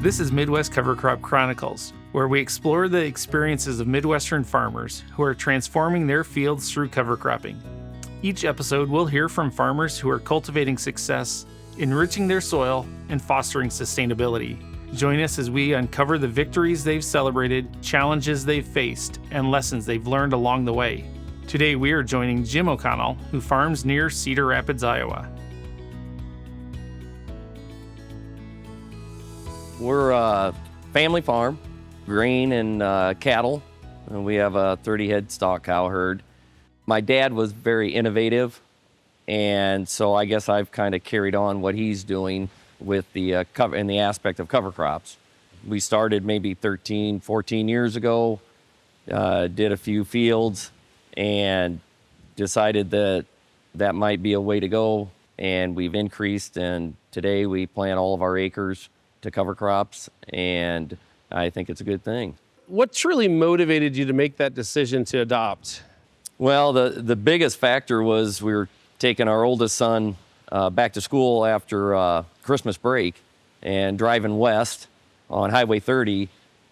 This is Midwest Cover Crop Chronicles, where we explore the experiences of Midwestern farmers who are transforming their fields through cover cropping. Each episode, we'll hear from farmers who are cultivating success, enriching their soil, and fostering sustainability. Join us as we uncover the victories they've celebrated, challenges they've faced, and lessons they've learned along the way. Today, we are joining Jim O'Connell, who farms near Cedar Rapids, Iowa. We're a family farm, grain and cattle, and we have a 30-head stock cow herd. My dad was very innovative, and so I guess I've kind of carried on what he's doing with the cover in the aspect of cover crops. We started maybe 13, 14 years ago, did a few fields, and decided that that might be a way to go, and we've increased, and today we plant all of our acres to cover crops, and I think it's a good thing. What truly motivated you to make that decision to adopt? Well, the biggest factor was we were taking our oldest son back to school after Christmas break, and driving west on Highway 30,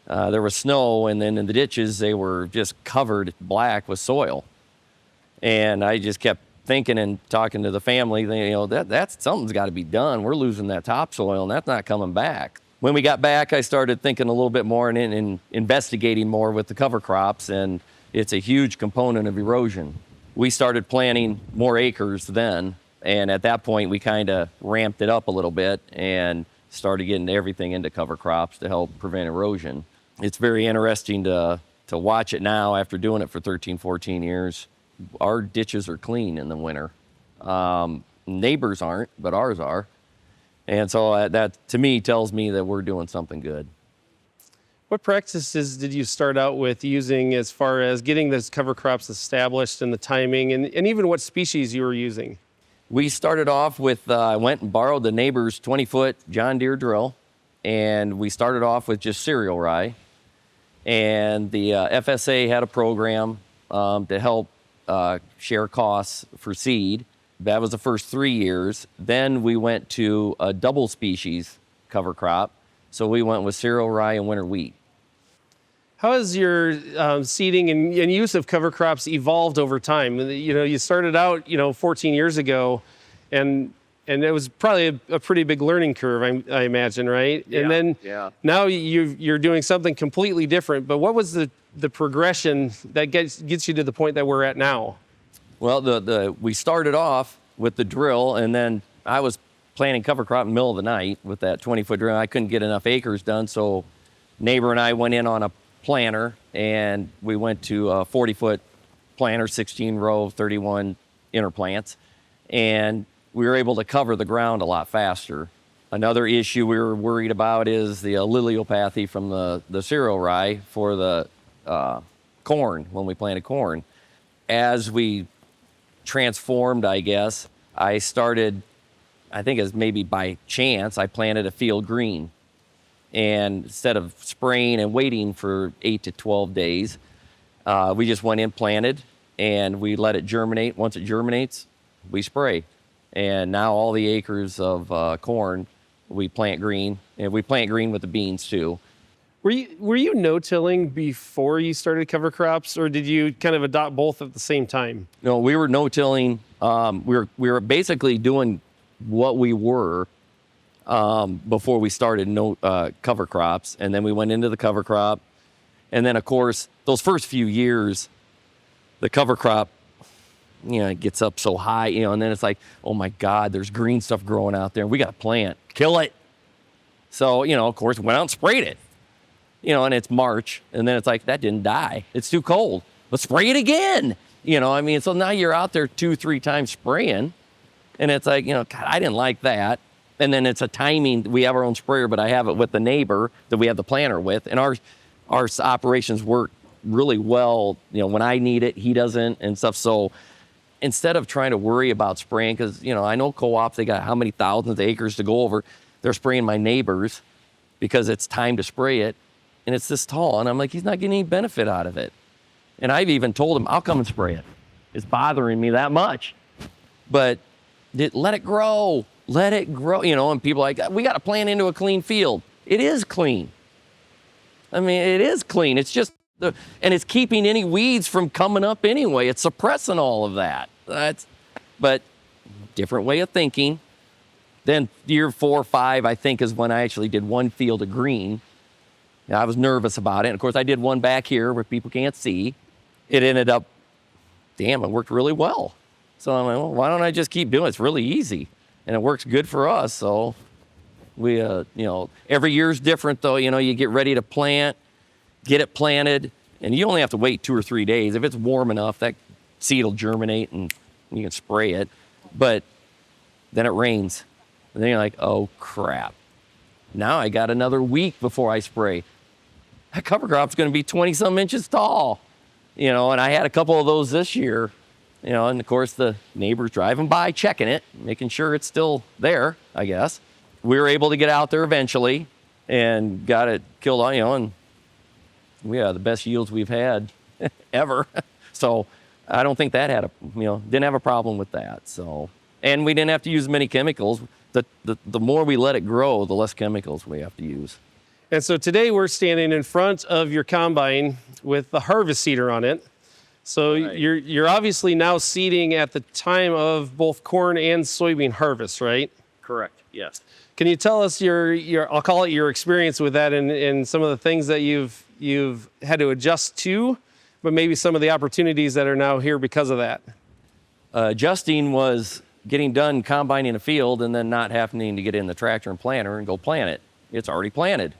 there was snow, and then in the ditches, they were just covered black with soil. And I just kept thinking and talking to the family, that's something's got to be done. We're losing that topsoil, and that's not coming back. When we got back, I started thinking a little bit more and investigating more with the cover crops, and it's a huge component of erosion. We started planting more acres then, and at that point, we kind of ramped it up a little bit and started getting everything into cover crops to help prevent erosion. It's very interesting to watch it now after doing it for 13, 14 years. Our ditches are clean in the winter. Neighbors aren't, but ours are. And so that, to me, tells me that we're doing something good. What practices did you start out with using as far as getting those cover crops established and the timing, and even what species you were using? We started off with, I went and borrowed the neighbor's 20-foot John Deere drill, and we started off with just cereal rye. And the FSA had a program to help share costs for seed. That was the first 3 years. Then we went to a double species cover crop. So we went with cereal rye and winter wheat. How has your seeding and use of cover crops evolved over time? You started out, 14 years ago, and it was probably a pretty big learning curve, I imagine, right? Yeah, and then now you're doing something completely different. But what was the progression that gets you to the point that we're at now? Well, we started off with the drill, and then I was planting cover crop in the middle of the night with that 20-foot drill. I couldn't get enough acres done, so neighbor and I went in on a planter, and we went to a 40-foot planter, 16-row, 31 interplants, and we were able to cover the ground a lot faster. Another issue we were worried about is the allelopathy from the cereal rye for the corn, when we planted corn. As we transformed, I guess, I started, I think as maybe by chance, I planted a field green. And instead of spraying and waiting for 8 to 12 days, we just went in, planted, and we let it germinate. Once it germinates, we spray. And now all the acres of corn, we plant green, and we plant green with the beans too. Were you no-tilling before you started cover crops, or did you kind of adopt both at the same time? No, we were no-tilling. We were basically doing what we were before we started cover crops, and then we went into the cover crop. And then, of course, those first few years, the cover crop, it gets up so high, and then it's like, oh my God, there's green stuff growing out there. We got to plant, kill it. So, of course, went out and sprayed it. And it's March, and then it's like, that didn't die. It's too cold. Let's spray it again. So now you're out there 2-3 times spraying, and it's like, God, I didn't like that. And then it's a timing. We have our own sprayer, but I have it with the neighbor that we have the planter with, and our operations work really well. When I need it, he doesn't and stuff. So instead of trying to worry about spraying, because, I know co-ops, they got how many thousands of acres to go over. They're spraying my neighbors because it's time to spray it. And it's this tall, and I'm like, he's not getting any benefit out of it. And I've even told him, I'll come and spray it. It's bothering me that much. But let it grow, and people are like, we got to plant into a clean field. It is clean. I mean, it is clean. It's just, and it's keeping any weeds from coming up anyway. It's suppressing all of that. But different way of thinking. Then year 4 or 5, I think, is when I actually did one field of green. I was nervous about it. And of course, I did one back here where people can't see. It ended up, damn, it worked really well. So I'm like, well, why don't I just keep doing it? It's really easy. And it works good for us. So we, every year's different though. You get ready to plant, get it planted, and you only have to wait 2 or 3 days. If it's warm enough, that seed will germinate and you can spray it. But then it rains. And then you're like, oh crap. Now I got another week before I spray. That cover crop's gonna be 20 some inches tall. And I had a couple of those this year. And of course the neighbors driving by, checking it, making sure it's still there, I guess. We were able to get out there eventually and got it killed on, and we had the best yields we've had ever. So I don't think that had didn't have a problem with that. So, and we didn't have to use many chemicals. The more we let it grow, the less chemicals we have to use. And so today we're standing in front of your combine with the harvest seeder on it. So Right. you're obviously now seeding at the time of both corn and soybean harvest, right? Correct, yes. Can you tell us your I'll call it your experience with that and some of the things that you've had to adjust to, but maybe some of the opportunities that are now here because of that? Adjusting was getting done combining a field and then not having to get in the tractor and planter and go plant it. It's already planted.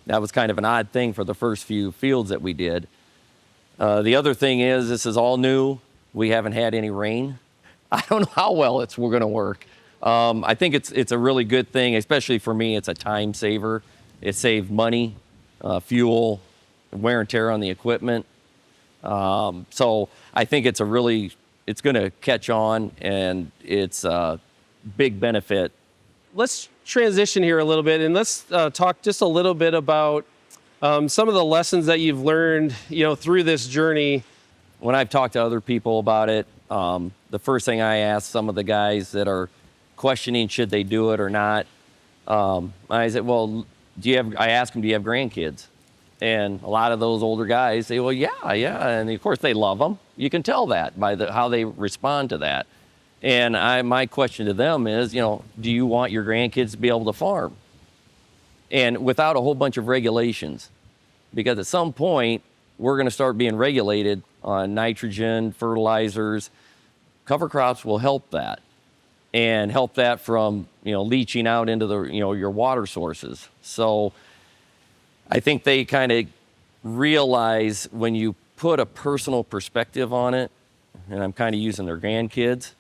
That was kind of an odd thing for the first few fields that we did. The other thing is this is all new. We haven't had any rain. I don't know how well we're going to work. I think it's a really good thing, especially for me. It's a time saver. It saved money, fuel, wear and tear on the equipment. So I think it's going to catch on, and it's a big benefit. Let's transition here a little bit and let's talk just a little bit about some of the lessons that you've learned, through this journey. When I've talked to other people about it, the first thing I ask some of the guys that are questioning should they do it or not, I said, well, I ask them, do you have grandkids? And a lot of those older guys say, well, yeah. And of course they love them. You can tell that by how they respond to that. And my question to them is, do you want your grandkids to be able to farm? And without a whole bunch of regulations, because at some point we're going to start being regulated on nitrogen, fertilizers. Cover crops will help that, and help that from leaching out into the your water sources. So I think they kind of realize when you put a personal perspective on it, and I'm kind of using their grandkids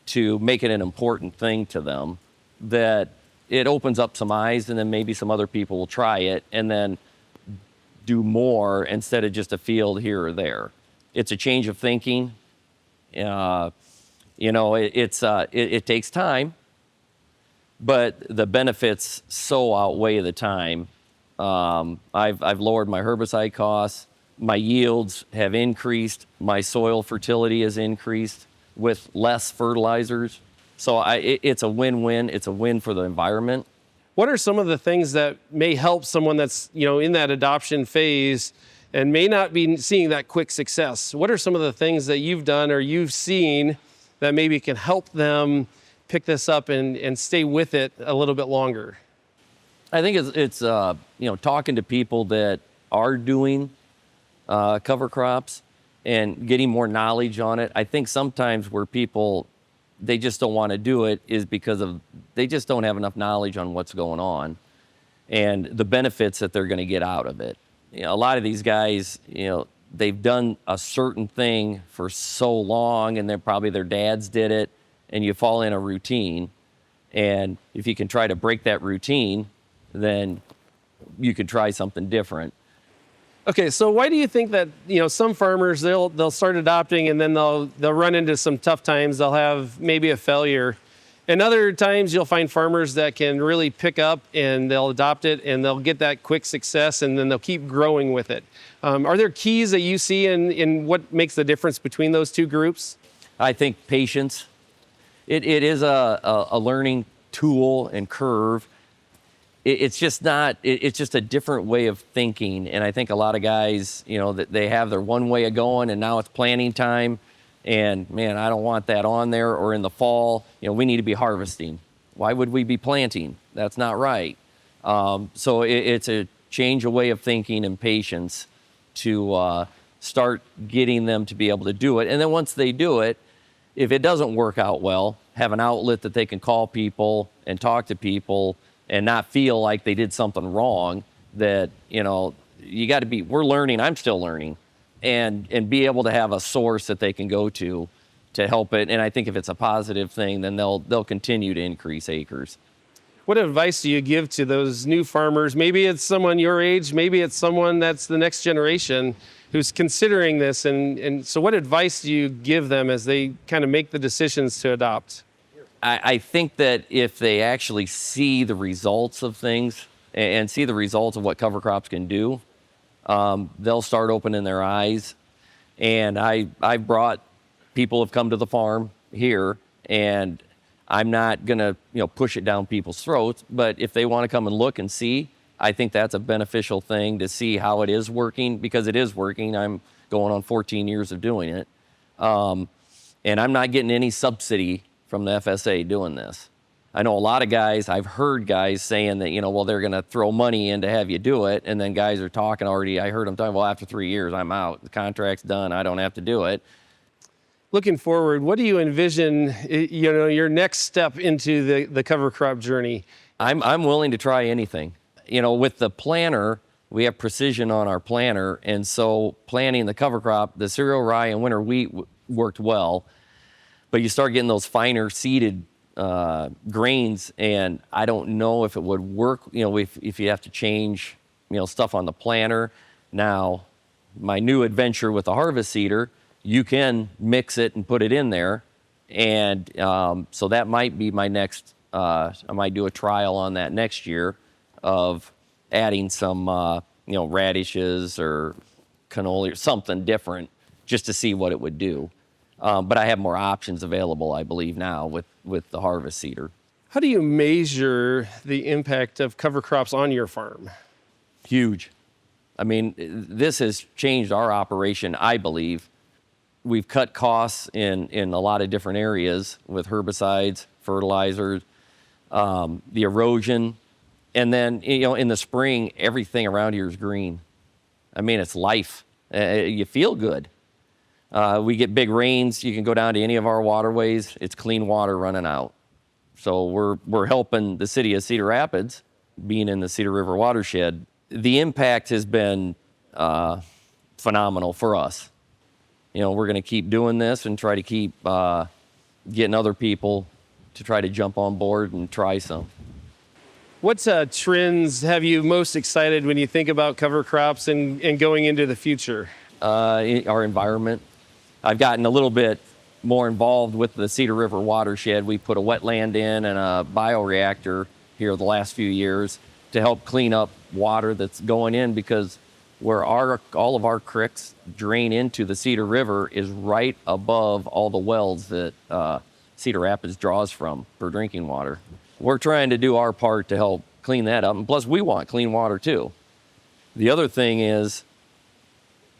to make it an important thing to them, that it opens up some eyes, and then maybe some other people will try it and then do more instead of just a field here or there. It's a change of thinking. It takes time, but the benefits so outweigh the time. I've lowered my herbicide costs. My yields have increased. My soil fertility has increased with less fertilizers. So it's a win-win. It's a win for the environment. What are some of the things that may help someone that's, in that adoption phase and may not be seeing that quick success? What are some of the things that you've done or you've seen that maybe can help them pick this up and stay with it a little bit longer? I think it's talking to people that are doing cover crops and getting more knowledge on it. I think sometimes where people, they just don't want to do it is because they just don't have enough knowledge on what's going on and the benefits that they're going to get out of it. A lot of these guys, they've done a certain thing for so long, and then probably their dads did it, and you fall in a routine. And if you can try to break that routine, then you could try something different. Okay, so why do you think that some farmers they'll start adopting and then they'll run into some tough times? They'll have maybe a failure, and other times you'll find farmers that can really pick up and they'll adopt it and they'll get that quick success and then they'll keep growing with it. Are there keys that you see in what makes the difference between those two groups? I think patience. It is a learning tool and curve. it's just not, it's just a different way of thinking. And I think a lot of guys, that they have their one way of going, and now it's planting time. And man, I don't want that on there. Or in the fall, we need to be harvesting. Why would we be planting? That's not right. So it's a change of way of thinking and patience to start getting them to be able to do it. And then once they do it, if it doesn't work out well, have an outlet that they can call people and talk to people and not feel like they did something wrong. That, you got to be, we're learning, I'm still learning, and be able to have a source that they can go to help it. And I think if it's a positive thing, then they'll continue to increase acres. What advice do you give to those new farmers? Maybe it's someone your age, maybe it's someone that's the next generation who's considering this. And so what advice do you give them as they kind of make the decisions to adopt? I think that if they actually see the results of things and see the results of what cover crops can do, they'll start opening their eyes. And I brought people have come to the farm here, and I'm not gonna push it down people's throats, but if they want to come and look and see, I think that's a beneficial thing to see how it is working, because it is working. I'm going on 14 years of doing it, and I'm not getting any subsidy from the FSA doing this. I know a lot of guys, I've heard guys saying that, well, they're gonna throw money in to have you do it, and then guys are talking already, I heard them talking, well, after 3 years, I'm out. The contract's done, I don't have to do it. Looking forward, what do you envision, your next step into the cover crop journey? I'm willing to try anything. With the planter, we have precision on our planter, and so planting the cover crop, the cereal rye and winter wheat worked well, but you start getting those finer seeded grains, and I don't know if it would work, if you have to change, stuff on the planter. Now, my new adventure with the harvest seeder, you can mix it and put it in there, and so that might be my next, I might do a trial on that next year of adding some, radishes or cannoli or something different just to see what it would do. But I have more options available, I believe, now with the harvest seeder. How do you measure the impact of cover crops on your farm? Huge. I mean, this has changed our operation, I believe. We've cut costs in a lot of different areas with herbicides, fertilizers, the erosion. And then, in the spring, everything around here is green. I mean, it's life. You feel good. We get big rains. You can go down to any of our waterways. It's clean water running out. So we're helping the city of Cedar Rapids, being in the Cedar River watershed. The impact has been phenomenal for us. We're going to keep doing this and try to keep getting other people to try to jump on board and try some. What trends have you most excited when you think about cover crops and going into the future? Our environment. I've gotten a little bit more involved with the Cedar River watershed. We put a wetland in and a bioreactor here the last few years to help clean up water that's going in, because where all of our creeks drain into the Cedar River is right above all the wells that Cedar Rapids draws from for drinking water. We're trying to do our part to help clean that up, and plus we want clean water too. The other thing is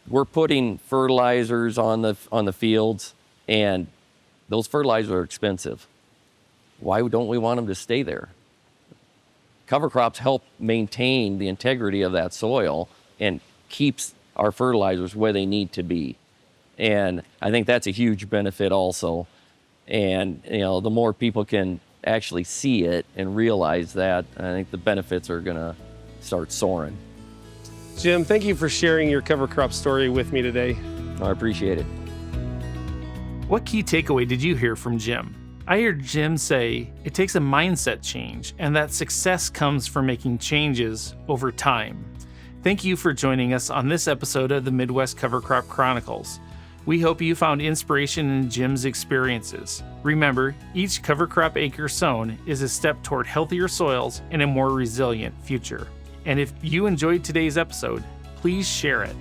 we're putting fertilizers on the fields, and those fertilizers are expensive. Why don't we want them to stay there? Cover crops help maintain the integrity of that soil and keeps our fertilizers where they need to be. And I think that's a huge benefit also. And the more people can actually see it and realize that, I think the benefits are gonna start soaring. Jim, thank you for sharing your cover crop story with me today. I appreciate it. What key takeaway did you hear from Jim? I heard Jim say it takes a mindset change, and that success comes from making changes over time. Thank you for joining us on this episode of the Midwest Cover Crop Chronicles. We hope you found inspiration in Jim's experiences. Remember, each cover crop acre sown is a step toward healthier soils and a more resilient future. And if you enjoyed today's episode, please share it.